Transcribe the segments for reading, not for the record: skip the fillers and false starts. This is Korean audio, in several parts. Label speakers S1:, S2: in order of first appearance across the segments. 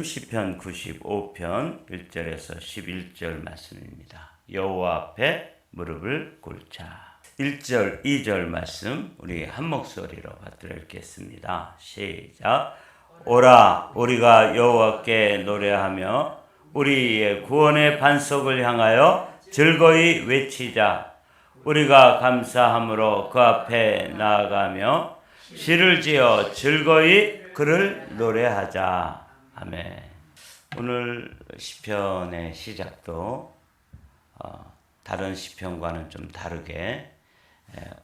S1: 시편 95편 1절에서 11절 말씀입니다. 여호와 앞에 무릎을 꿇자. 1절, 2절 말씀 우리 한 목소리로 받들어 읽겠습니다. 시작. 오라, 우리가 여호와께 노래하며 우리의 구원의 반석을 향하여 즐거이 외치자. 우리가 감사함으로 그 앞에 나아가며 시를 지어 즐거이 그를 노래하자. 아멘. 오늘 시편의 시작도 다른 시편과는 좀 다르게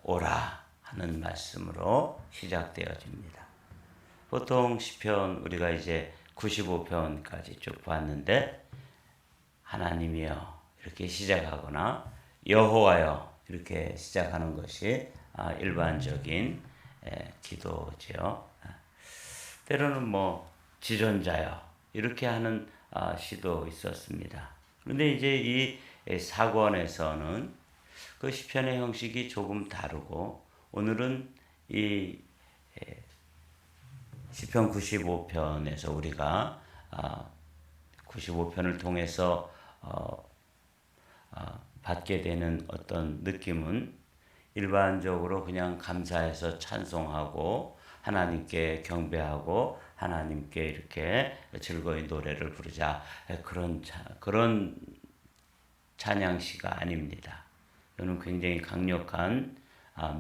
S1: 오라 하는 말씀으로 시작되어집니다. 보통 시편 우리가 이제 95편까지 쭉 봤는데 하나님이여 이렇게 시작하거나 여호와여 이렇게 시작하는 것이 일반적인 기도죠. 때로는 지존자여 이렇게 하는 시도 있었습니다. 그런데 이제 이 사권에서는 그 시편의 형식이 조금 다르고 오늘은 이 시편 95편에서 우리가 95편을 통해서 받게 되는 어떤 느낌은 일반적으로 그냥 감사해서 찬송하고 하나님께 경배하고 하나님께 이렇게 즐거이 노래를 부르자 그런 찬양시가 아닙니다. 이거는 굉장히 강력한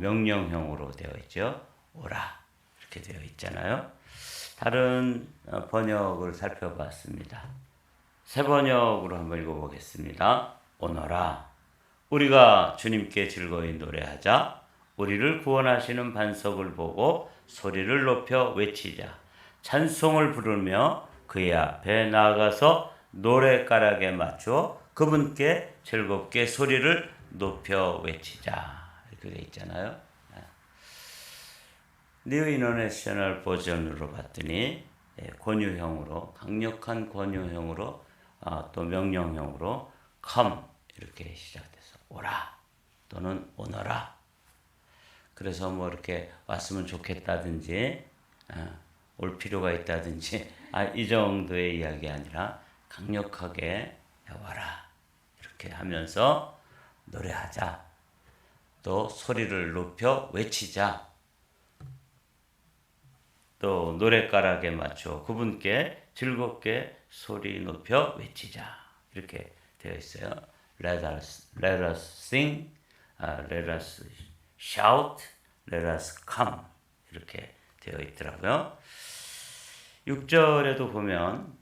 S1: 명령형으로 되어 있죠. 오라 이렇게 되어 있잖아요. 다른 번역을 살펴봤습니다. 새 번역으로 한번 읽어보겠습니다. 오너라 우리가 주님께 즐거이 노래하자. 우리를 구원하시는 반석을 보고 소리를 높여 외치자. 찬송을 부르며 그의 앞에 나아가서 노랫가락에 맞추어 그분께 즐겁게 소리를 높여 외치자. 이렇게 되어 있잖아요. 뉴 인터내셔널 버전으로 봤더니 권유형으로 강력한 권유형으로 또 명령형으로 come 이렇게 시작돼서 오라 또는 오너라. 그래서 이렇게 왔으면 좋겠다든지 올 필요가 있다든지 이 정도의 이야기 아니라 강력하게 와라 이렇게 하면서 노래하자. 또 소리를 높여 외치자. 또 노랫가락에 맞춰 그분께 즐겁게 소리 높여 외치자. 이렇게 되어 있어요. Let us sing, let us shout, let us come 이렇게 되어 있더라고요. 6절에도 보면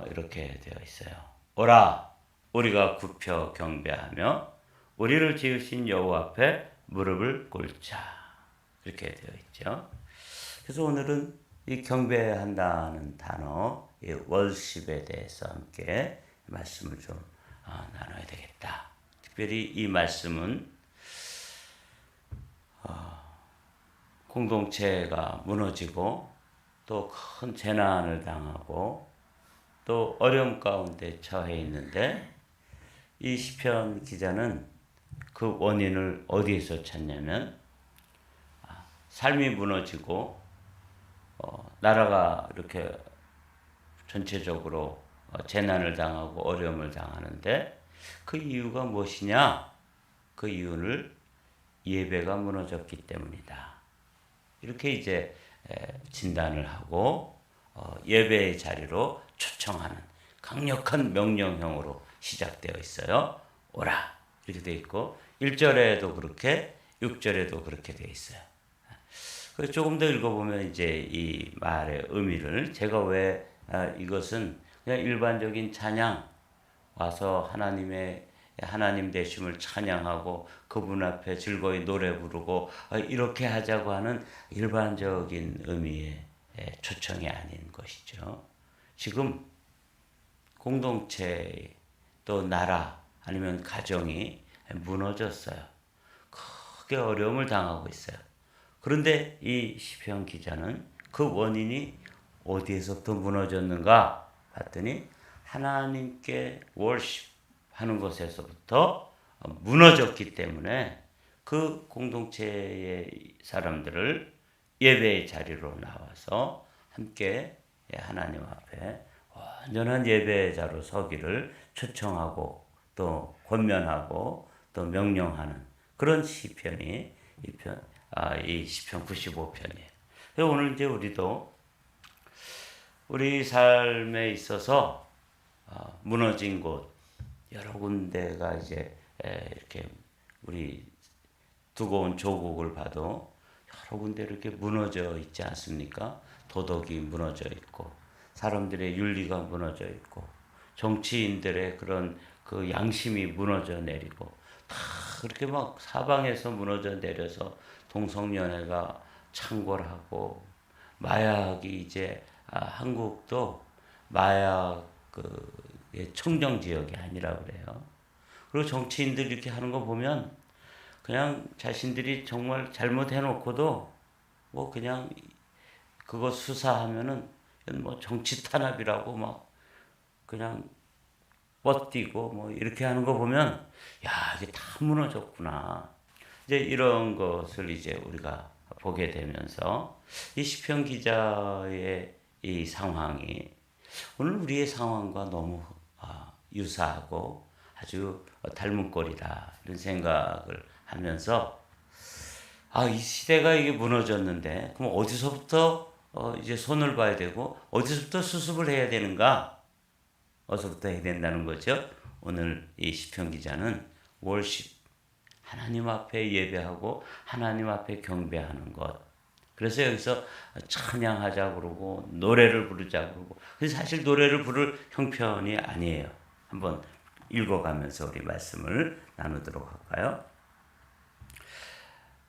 S1: 이렇게 되어 있어요. 오라 우리가 굽혀 경배하며 우리를 지으신 여호와 앞에 무릎을 꿇자. 이렇게 되어 있죠. 그래서 오늘은 이 경배한다는 단어, 이 월십에 대해서 함께 말씀을 좀 나눠야 되겠다. 특별히 이 말씀은 공동체가 무너지고 또 큰 재난을 당하고 또 어려움 가운데 처해 있는데 이 시편 기자는 그 원인을 어디에서 찾냐면 삶이 무너지고 나라가 이렇게 전체적으로 재난을 당하고 어려움을 당하는데 그 이유가 무엇이냐? 그 이유를 예배가 무너졌기 때문이다. 이렇게 이제 진단을 하고 예배의 자리로 초청하는 강력한 명령형으로 시작되어 있어요. 오라 이렇게 되어 있고 1절에도 그렇게 6절에도 그렇게 되어 있어요. 조금 더 읽어보면 이제 이 말의 의미를 제가 왜 이것은 그냥 일반적인 찬양 와서 하나님 되심을 찬양하고 그분 앞에 즐거이 노래 부르고 이렇게 하자고 하는 일반적인 의미의 초청이 아닌 것이죠. 지금 공동체 또 나라 아니면 가정이 무너졌어요. 크게 어려움을 당하고 있어요. 그런데 이 시편 기자는 그 원인이 어디에서부터 무너졌는가 봤더니 하나님께 월십 하는 것에서부터 무너졌기 때문에 그 공동체의 사람들을 예배의 자리로 나와서 함께 하나님 앞에 온전한 예배자로 서기를 초청하고 또 권면하고 또 명령하는 그런 시편이 이 시편 95편이에요. 오늘 이제 우리도 우리 삶에 있어서 무너진 곳 여러 군데가 이제 이렇게 우리 두고 온 조국을 봐도 여러 군데 이렇게 무너져 있지 않습니까? 도덕이 무너져 있고 사람들의 윤리가 무너져 있고 정치인들의 그런 그 양심이 무너져 내리고 다 그렇게 막 사방에서 무너져 내려서 동성연애가 창궐하고 마약이 이제 한국도 마약 청정 지역이 아니라 그래요. 그리고 정치인들 이렇게 하는 거 보면 그냥 자신들이 정말 잘못해놓고도 뭐 그냥 그거 수사하면은 뭐 정치 탄압이라고 막 그냥 뻗뛰고 뭐 이렇게 하는 거 보면 야 이게 다 무너졌구나. 이제 이런 것을 이제 우리가 보게 되면서 이 시편 기자의 이 상황이 오늘 우리의 상황과 너무 유사하고 아주 닮은 꼴이다 이런 생각을 하면서 이 시대가 이게 무너졌는데 그럼 어디서부터 이제 손을 봐야 되고 어디서부터 수습을 해야 되는가? 어디서부터 해야 된다는 거죠. 오늘 이 시편 기자는 월십 하나님 앞에 예배하고 하나님 앞에 경배하는 것. 그래서 여기서 찬양하자 그러고 노래를 부르자 그러고 사실 노래를 부를 형편이 아니에요. 한번 읽어가면서 우리 말씀을 나누도록 할까요?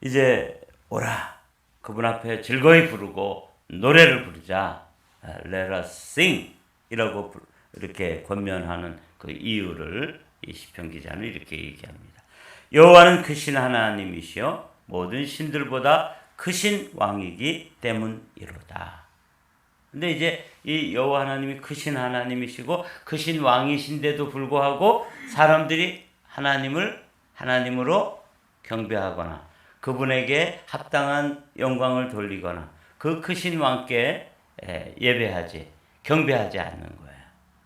S1: 이제 오라 그분 앞에 즐거이 부르고 노래를 부르자. Let us sing 이라고 이렇게 권면하는 그 이유를 이 시편 기자는 이렇게 얘기합니다. 여호와는 크신 하나님이시여 모든 신들보다 크신 왕이기 때문이로다. 근데 이제 이 여호와 하나님이 크신 하나님이시고 크신 왕이신데도 불구하고 사람들이 하나님을 하나님으로 경배하거나 그분에게 합당한 영광을 돌리거나 그 크신 왕께 예배하지 경배하지 않는 거예요.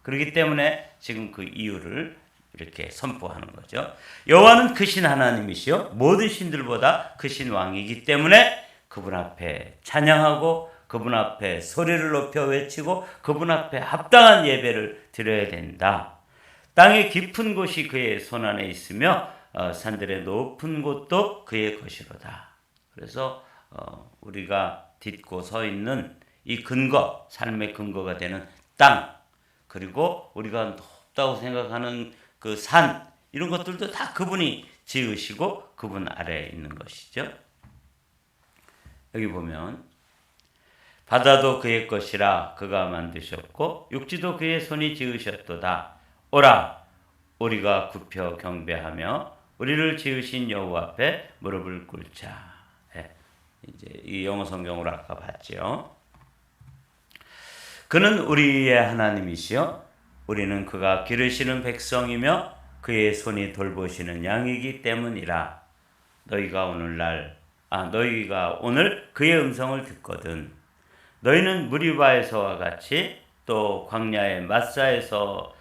S1: 그렇기 때문에 지금 그 이유를 이렇게 선포하는 거죠. 여호와는 크신 하나님이시요 모든 신들보다 크신 왕이기 때문에 그분 앞에 찬양하고 그분 앞에 소리를 높여 외치고 그분 앞에 합당한 예배를 드려야 된다. 땅의 깊은 곳이 그의 손안에 있으며 산들의 높은 곳도 그의 것이로다. 그래서 우리가 딛고 서 있는 이 근거, 삶의 근거가 되는 땅, 그리고 우리가 높다고 생각하는 그 산, 이런 것들도 다 그분이 지으시고 그분 아래에 있는 것이죠. 여기 보면 바다도 그의 것이라 그가 만드셨고 육지도 그의 손이 지으셨도다. 오라 우리가 굽혀 경배하며 우리를 지으신 여호와 앞에 무릎을 꿇자. 이제 이 영어 성경으로 아까 봤죠. 그는 우리의 하나님이시여 우리는 그가 기르시는 백성이며 그의 손이 돌보시는 양이기 때문이라. 너희가 오늘 그의 음성을 듣거든 너희는 무리바에서와 같이 또 광야의 마사에서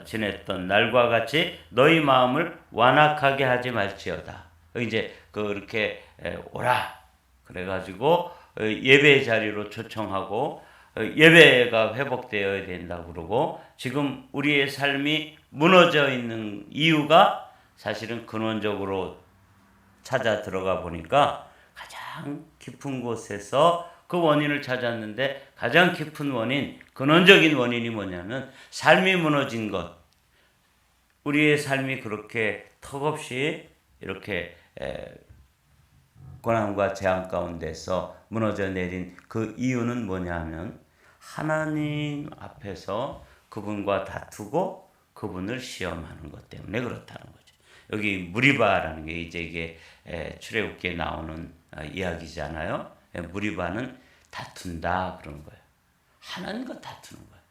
S1: 지냈던 날과 같이 너희 마음을 완악하게 하지 말지어다. 이제 그렇게 오라 그래가지고 예배 자리로 초청하고 예배가 회복되어야 된다고 그러고 지금 우리의 삶이 무너져 있는 이유가 사실은 근원적으로 찾아 들어가 보니까 가장 깊은 곳에서 그 원인을 찾았는데 가장 깊은 원인, 근원적인 원인이 뭐냐면 삶이 무너진 것. 우리의 삶이 그렇게 턱없이 이렇게 고난과 재앙 가운데서 무너져 내린 그 이유는 뭐냐 하면 하나님 앞에서 그분과 다투고 그분을 시험하는 것 때문에 그렇다는 거죠. 여기 무리바라는 게 이제 이게 출애굽기에 나오는 이야기잖아요. 무리바는 다툰다 그런 거예요. 하나님과 다투는 거예요.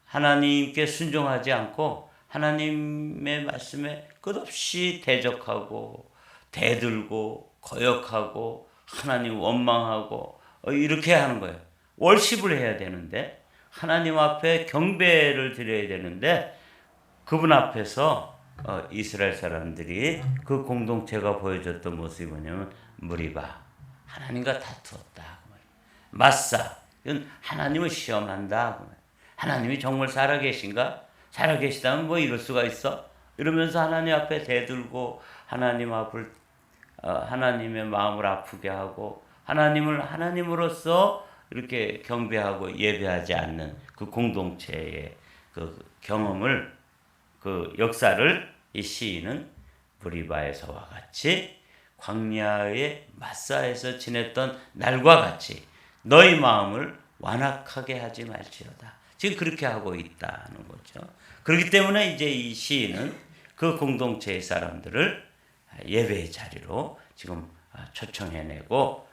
S1: 하나님께 순종하지 않고 하나님의 말씀에 끝없이 대적하고 대들고 거역하고 하나님 원망하고 이렇게 하는 거예요. 월십을 해야 되는데 하나님 앞에 경배를 드려야 되는데 그분 앞에서 이스라엘 사람들이 그 공동체가 보여줬던 모습이 뭐냐면 무리바, 하나님과 다투었다. 마사, 이건 하나님을 시험한다. 하나님이 정말 살아계신가? 살아계시다면 뭐 이럴 수가 있어? 이러면서 하나님 앞에 대들고 하나님 앞을 하나님의 마음을 아프게 하고 하나님을 하나님으로서 이렇게 경배하고 예배하지 않는 그 공동체의 그 경험을, 그 역사를 이 시인은 무리바에서와 같이 광야의 마사에서 지냈던 날과 같이 너희 마음을 완악하게 하지 말지어다. 지금 그렇게 하고 있다는 거죠. 그렇기 때문에 이제 이 시인은 그 공동체의 사람들을 예배의 자리로 지금 초청해내고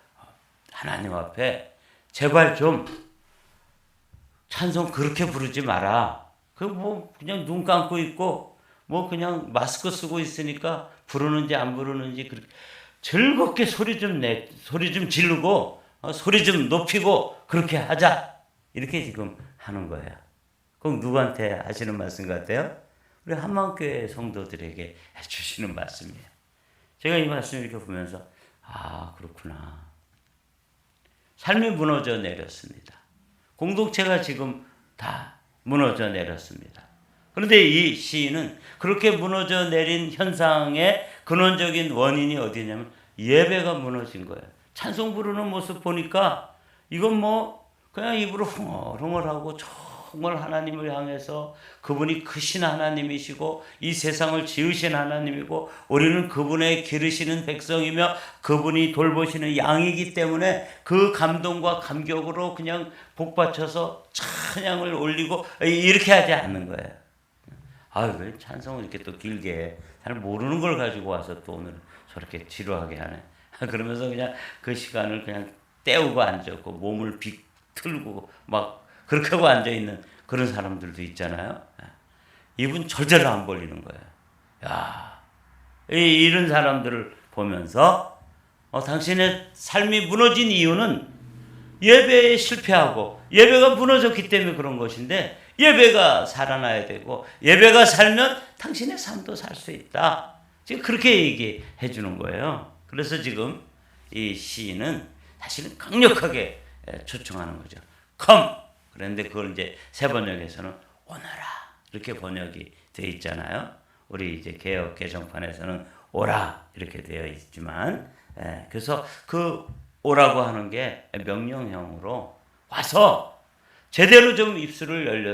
S1: 하나님 앞에 제발 좀 찬송 그렇게 부르지 마라. 그 뭐 그냥 눈 감고 있고 뭐 그냥 마스크 쓰고 있으니까 부르는지 안 부르는지 그렇게 즐겁게 소리 좀 지르고 소리 좀 높이고 그렇게 하자. 이렇게 지금 하는 거예요. 그럼 누구한테 하시는 말씀 같아요? 우리 한마음교회 성도들에게 해주시는 말씀이에요. 제가 이 말씀 이렇게 보면서 그렇구나. 삶이 무너져 내렸습니다. 공동체가 지금 다 무너져 내렸습니다. 그런데 이 시인은 그렇게 무너져 내린 현상의 근원적인 원인이 어디냐면 예배가 무너진 거예요. 찬송 부르는 모습 보니까 이건 뭐 그냥 입으로 흥얼흥얼하고 정말 하나님을 향해서 그분이 크신 하나님이시고 이 세상을 지으신 하나님이고 우리는 그분의 기르시는 백성이며 그분이 돌보시는 양이기 때문에 그 감동과 감격으로 그냥 복받쳐서 찬양을 올리고 이렇게 하지 않는 거예요. 왜 찬송을 이렇게 또 길게 잘 모르는 걸 가지고 와서 또 오늘 저렇게 지루하게 하네. 그러면서 그냥 그 시간을 그냥 때우고 앉았고 몸을 비틀고 막 그렇게 하고 앉아있는 그런 사람들도 있잖아요. 입은 절대로 안 벌리는 거예요. 이런 사람들을 보면서 당신의 삶이 무너진 이유는 예배에 실패하고 예배가 무너졌기 때문에 그런 것인데 예배가 살아나야 되고 예배가 살면 당신의 삶도 살 수 있다. 지금 그렇게 얘기해 주는 거예요. 그래서 지금 이 시인은 사실은 강력하게 초청하는 거죠. Come! 그런데 그걸 이제 새 번역에서는 오너라 이렇게 번역이 되어 있잖아요. 우리 이제 개역 개정판에서는 오라 이렇게 되어 있지만, 그래서 그 오라고 하는 게 명령형으로 와서 제대로 좀 입술을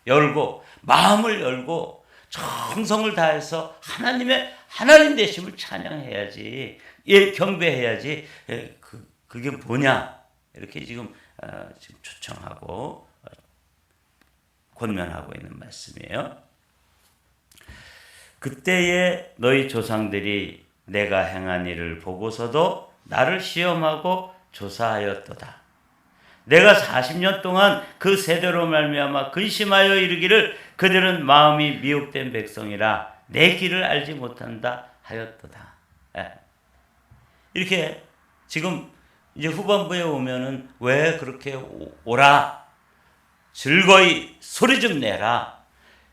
S1: 열고 마음을 열고 정성을 다해서 하나님 되심을 찬양해야지, 경배해야지. 그게 뭐냐 이렇게 지금 초청하고 권면하고 있는 말씀이에요. 그때에 너희 조상들이 내가 행한 일을 보고서도 나를 시험하고 조사하였도다. 내가 40년 동안 그 세대로 말미암아 근심하여 이르기를 그들은 마음이 미혹된 백성이라 내 길을 알지 못한다 하였도다. 이렇게 지금 이제 후반부에 오면은 왜 그렇게 오라, 즐거이 소리 좀 내라,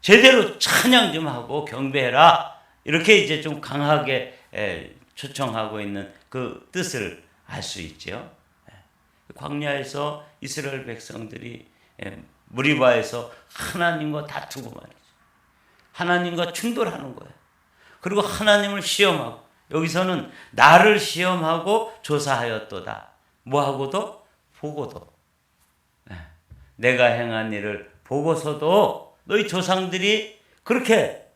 S1: 제대로 찬양 좀 하고 경배해라, 이렇게 이제 좀 강하게 초청하고 있는 그 뜻을 알 수 있죠. 광야에서 이스라엘 백성들이 무리바에서 하나님과 다투고 말이죠. 하나님과 충돌하는 거예요. 그리고 하나님을 시험하고, 여기서는 나를 시험하고 조사하였도다. 뭐하고도? 보고도. 내가 행한 일을 보고서도 너희 조상들이 그렇게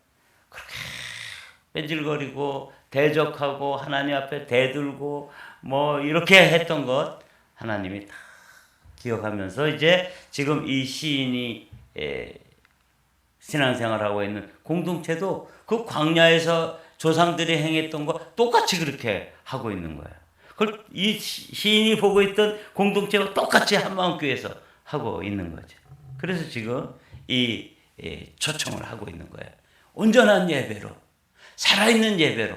S1: 뺀질거리고 대적하고 하나님 앞에 대들고 뭐 이렇게 했던 것 하나님이 다 기억하면서 이제 지금 이 시인이 신앙생활하고 있는 공동체도 그 광야에서 조상들이 행했던 거 똑같이 그렇게 하고 있는 거예요. 그걸 이 시인이 보고 있던 공동체가 똑같이 한마음교회에서 하고 있는 거죠. 그래서 지금 이 초청을 하고 있는 거예요. 온전한 예배로, 살아있는 예배로,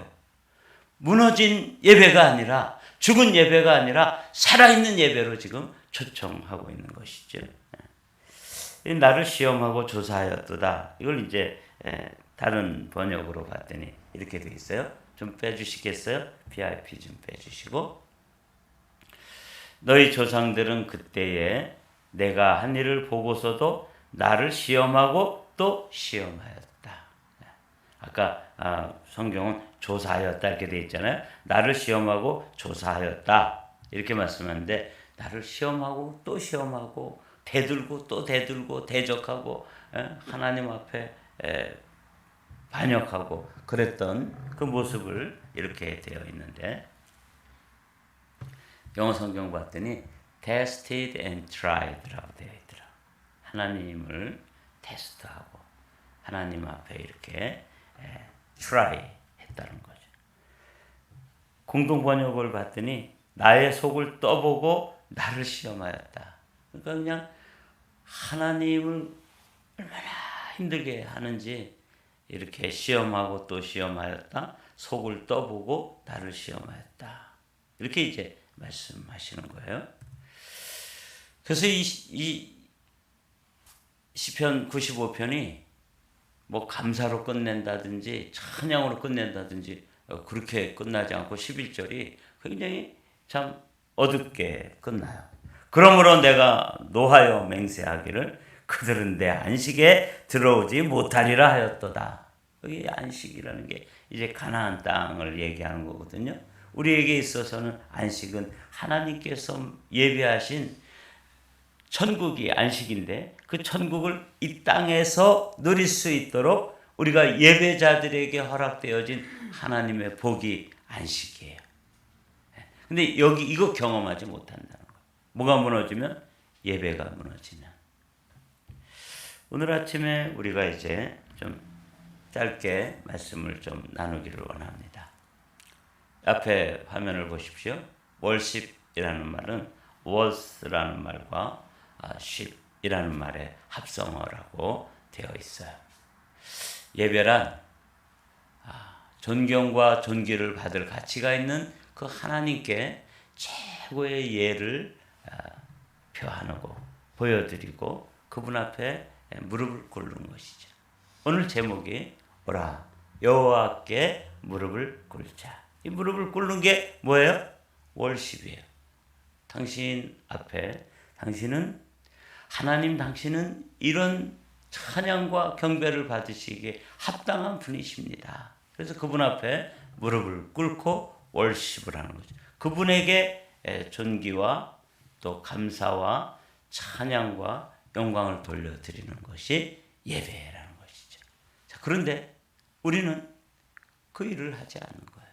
S1: 무너진 예배가 아니라, 죽은 예배가 아니라 살아있는 예배로 지금 초청하고 있는 것이죠. 나를 시험하고 조사하였도다. 이걸 이제 다른 번역으로 봤더니 이렇게 되어 있어요. 좀 빼주시겠어요? PIP 좀 빼주시고. 너희 조상들은 그때에 내가 한 일을 보고서도 나를 시험하고 또 시험하였다. 아까 성경은 조사하였다 이렇게 되어 있잖아요. 나를 시험하고 조사하였다 이렇게 말씀하는데 나를 시험하고 또 시험하고 대들고 또 대들고 대적하고 하나님 앞에 반역하고 그랬던 그 모습을 이렇게 되어 있는데 영어 성경 봤더니 tested and tried라고 되어 있더라. 하나님을 테스트하고 하나님 앞에 이렇게 try 했다는 거죠. 공동 번역을 봤더니 나의 속을 떠보고 나를 시험하였다. 그러니까 그냥 하나님을 얼마나 힘들게 하는지 이렇게 시험하고 또 시험하였다. 속을 떠보고 나를 시험하였다. 이렇게 이제 말씀하시는 거예요. 그래서 이 시편 95편이 뭐 감사로 끝낸다든지 찬양으로 끝낸다든지 그렇게 끝나지 않고 11절이 굉장히 참 어둡게 끝나요. 그러므로 내가 노하여 맹세하기를 그들은 내 안식에 들어오지 못하리라 하였도다. 여기 안식이라는 게 이제 가나안 땅을 얘기하는 거거든요. 우리에게 있어서는 안식은 하나님께서 예비하신 천국이 안식인데 그 천국을 이 땅에서 누릴 수 있도록 우리가 예배자들에게 허락되어진 하나님의 복이 안식이에요. 근데 여기 이거 경험하지 못한다는 거예요. 뭐가 무너지면? 예배가 무너지면. 오늘 아침에 우리가 이제 좀 짧게 말씀을 좀 나누기를 원합니다. 앞에 화면을 보십시오. worship이라는 말은 was라는 말과 ship이라는 말의 합성어라고 되어 있어요. 예배란 존경과 존귀를 받을 가치가 있는 그 하나님께 최고의 예를 표하고 보여드리고 그분 앞에 무릎을 꿇는 것이죠. 오늘 제목이 오라 여호와께 무릎을 꿇자. 이 무릎을 꿇는 게 뭐예요? 월십이에요. 당신 앞에 당신은 하나님 당신은 이런 찬양과 경배를 받으시기에 합당한 분이십니다. 그래서 그분 앞에 무릎을 꿇고 월십을 하는 거죠. 그분에게 존귀와 또 감사와 찬양과 영광을 돌려드리는 것이 예배라는 것이죠. 자, 그런데 우리는 그 일을 하지 않는 거예요.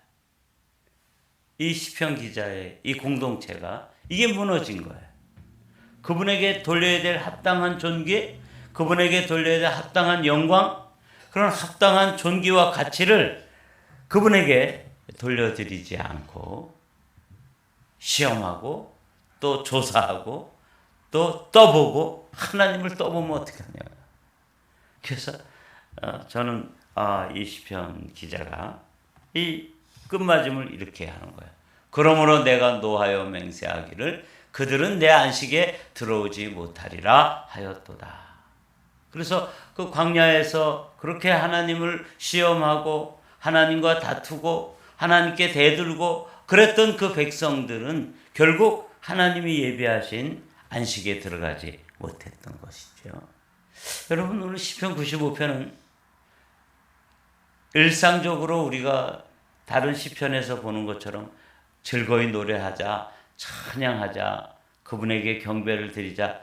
S1: 이 시편 기자의 이 공동체가 이게 무너진 거예요. 그분에게 돌려야 될 합당한 존귀, 그분에게 돌려야 될 합당한 영광, 그런 합당한 존귀와 가치를 그분에게 돌려드리지 않고 시험하고 또 조사하고 또 떠보고 하나님을 떠보면 어떻게 하냐고요. 그래서 저는 이 시편 기자가 이 끝마침을 이렇게 하는 거예요. 그러므로 내가 노하여 맹세하기를 그들은 내 안식에 들어오지 못하리라 하였도다. 그래서 그 광야에서 그렇게 하나님을 시험하고 하나님과 다투고 하나님께 대들고 그랬던 그 백성들은 결국 하나님이 예비하신 안식에 들어가지 못했던 것이죠. 여러분 오늘 시편 95편은 일상적으로 우리가 다른 시편에서 보는 것처럼 즐거이 노래하자, 찬양하자, 그분에게 경배를 드리자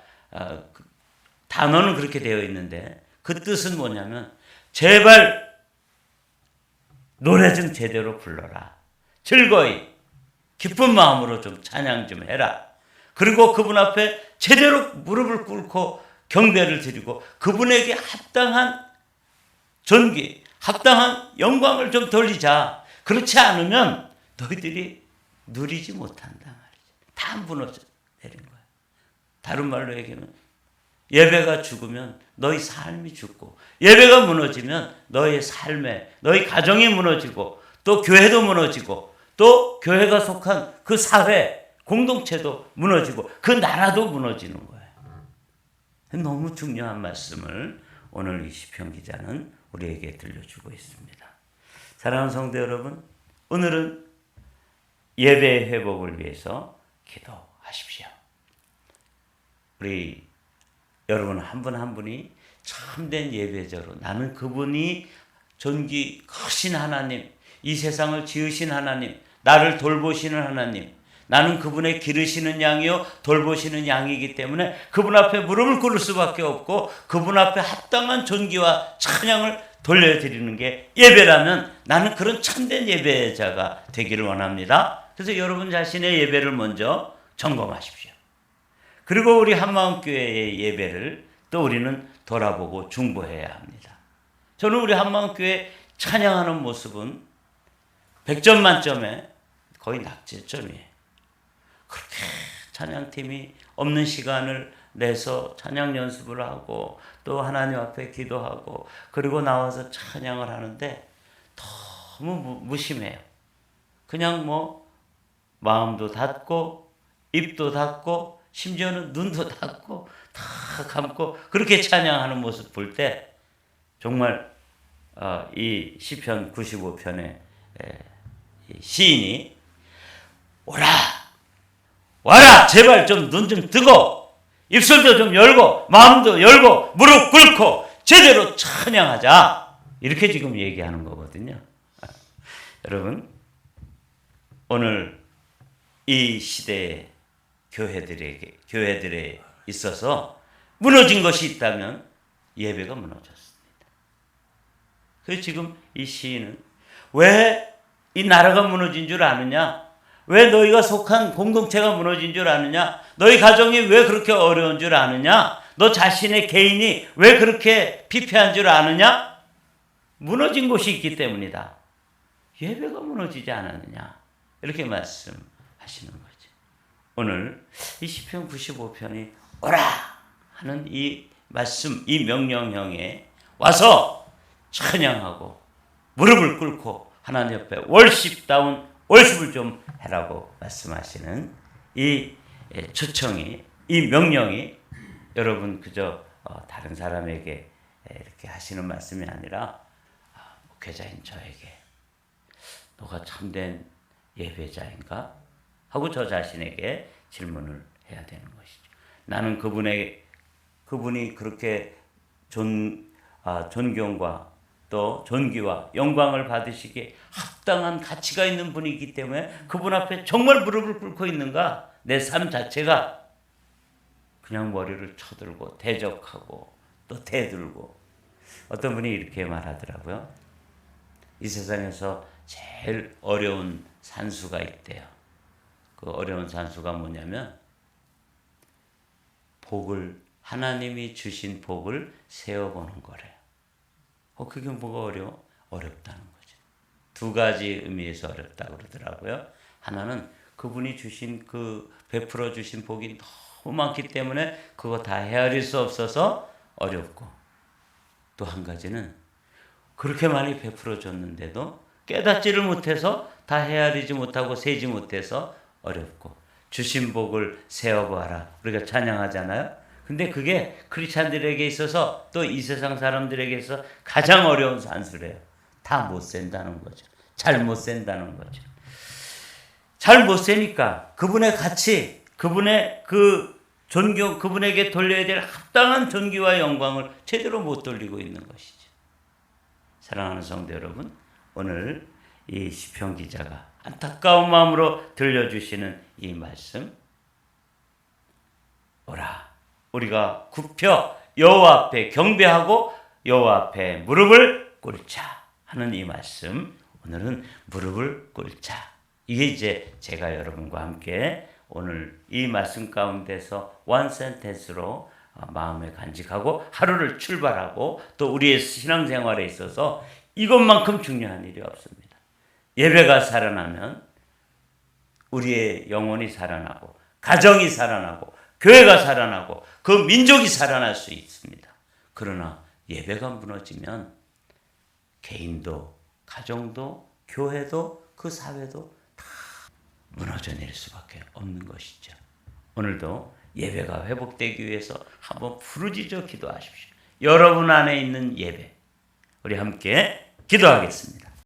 S1: 단어는 그렇게 되어 있는데 그 뜻은 뭐냐면 제발 노래 좀 제대로 불러라. 즐거이 기쁜 마음으로 좀 찬양 좀 해라. 그리고 그분 앞에 제대로 무릎을 꿇고 경배를 드리고 그분에게 합당한 존귀, 합당한 영광을 좀 돌리자. 그렇지 않으면 너희들이 누리지 못한다 말이죠. 다 무너져 내린 거예요. 다른 말로 얘기하면 예배가 죽으면 너희 삶이 죽고 예배가 무너지면 너희 삶에 너희 가정이 무너지고 또 교회도 무너지고 또 교회가 속한 그 사회 공동체도 무너지고 그 나라도 무너지는 거예요. 너무 중요한 말씀을 오늘 이 시편 기자는 우리에게 들려주고 있습니다. 사랑하는 성도 여러분, 오늘은 예배의 회복을 위해서 기도하십시오. 우리 여러분 한 분 한 분이 참된 예배자로, 나는 그분이 존귀 크신 하나님, 이 세상을 지으신 하나님, 나를 돌보시는 하나님, 나는 그분의 기르시는 양이요 돌보시는 양이기 때문에 그분 앞에 무릎을 꿇을 수밖에 없고 그분 앞에 합당한 존귀와 찬양을 돌려드리는 게 예배라면 나는 그런 참된 예배자가 되기를 원합니다. 그래서 여러분 자신의 예배를 먼저 점검하십시오. 그리고 우리 한마음교회의 예배를 또 우리는 돌아보고 중보해야 합니다. 저는 우리 한마음교회 찬양하는 모습은 100점 만점에 거의 낙제점이에요. 그렇게 찬양팀이 없는 시간을 내서 찬양 연습을 하고 또 하나님 앞에 기도하고 그리고 나와서 찬양을 하는데 너무 무심해요. 그냥 뭐 마음도 닫고 입도 닫고 심지어는 눈도 닫고 다 감고 그렇게 찬양하는 모습 볼 때 정말 이 시편 95편의 시인이 오라 와라 제발 좀 눈 좀 뜨고 입술도 좀 열고 마음도 열고 무릎 꿇고 제대로 찬양하자 이렇게 지금 얘기하는 거거든요. 여러분 오늘 이 시대의 교회들에 있어서 무너진 것이 있다면 예배가 무너졌습니다. 그래서 지금 이 시인은 왜 이 나라가 무너진 줄 아느냐? 왜 너희가 속한 공동체가 무너진 줄 아느냐? 너희 가정이 왜 그렇게 어려운 줄 아느냐? 너 자신의 개인이 왜 그렇게 피폐한 줄 아느냐? 무너진 곳이 있기 때문이다. 예배가 무너지지 않았느냐? 이렇게 말씀하시는 거죠. 오늘 이 시편 95편이 오라 하는 이 말씀, 이 명령형에 와서 찬양하고 무릎을 꿇고 하나님 옆에 월십다운 월십을 좀 해라고 말씀하시는 이 초청이, 이 명령이 여러분 그저 다른 사람에게 이렇게 하시는 말씀이 아니라 목회자인 저에게 너가 참된 예배자인가? 하고 저 자신에게 질문을 해야 되는 것이죠. 나는 그분이 그렇게 존경과 또 존귀와 영광을 받으시기에 합당한 가치가 있는 분이기 때문에 그분 앞에 정말 무릎을 꿇고 있는가? 내 삶 자체가 그냥 머리를 쳐들고 대적하고 또 대들고 어떤 분이 이렇게 말하더라고요. 이 세상에서 제일 어려운 산수가 있대요. 그 어려운 산수가 뭐냐면 하나님이 주신 복을 세어보는 거래요. 그게 뭐가 어려워? 어렵다는 거죠. 두 가지 의미에서 어렵다고 그러더라고요. 하나는 그분이 주신 베풀어 주신 복이 너무 많기 때문에 그거 다 헤아릴 수 없어서 어렵고 또 한 가지는 그렇게 많이 베풀어 줬는데도 깨닫지를 못해서 다 헤아리지 못하고 세지 못해서 어렵고 주신 복을 세어보아라. 우리가 찬양하잖아요. 근데 그게 크리스찬들에게 있어서 또 이 세상 사람들에게 있어서 가장 어려운 산수래요. 다 못 센다는 거죠. 잘 못 센다는 거죠. 잘 못 세니까 그분의 가치, 그분의 그 존경, 그분에게 돌려야 될 합당한 존귀와 영광을 제대로 못 돌리고 있는 것이죠. 사랑하는 성도 여러분, 오늘 이 시편 기자가 안타까운 마음으로 들려주시는 이 말씀, 오라 우리가 굽혀 여호와 앞에 경배하고 여호와 앞에 무릎을 꿇자 하는 이 말씀, 오늘은 무릎을 꿇자. 이게 이제 제가 여러분과 함께 오늘 이 말씀 가운데서 원 센텐스로 마음에 간직하고 하루를 출발하고 또 우리의 신앙생활에 있어서 이것만큼 중요한 일이 없습니다. 예배가 살아나면 우리의 영혼이 살아나고 가정이 살아나고 교회가 살아나고 그 민족이 살아날 수 있습니다. 그러나 예배가 무너지면 개인도 가정도 교회도 그 사회도 다 무너져 내릴 수밖에 없는 것이죠. 오늘도 예배가 회복되기 위해서 한번 부르짖어 기도하십시오. 여러분 안에 있는 예배, 우리 함께 기도하겠습니다.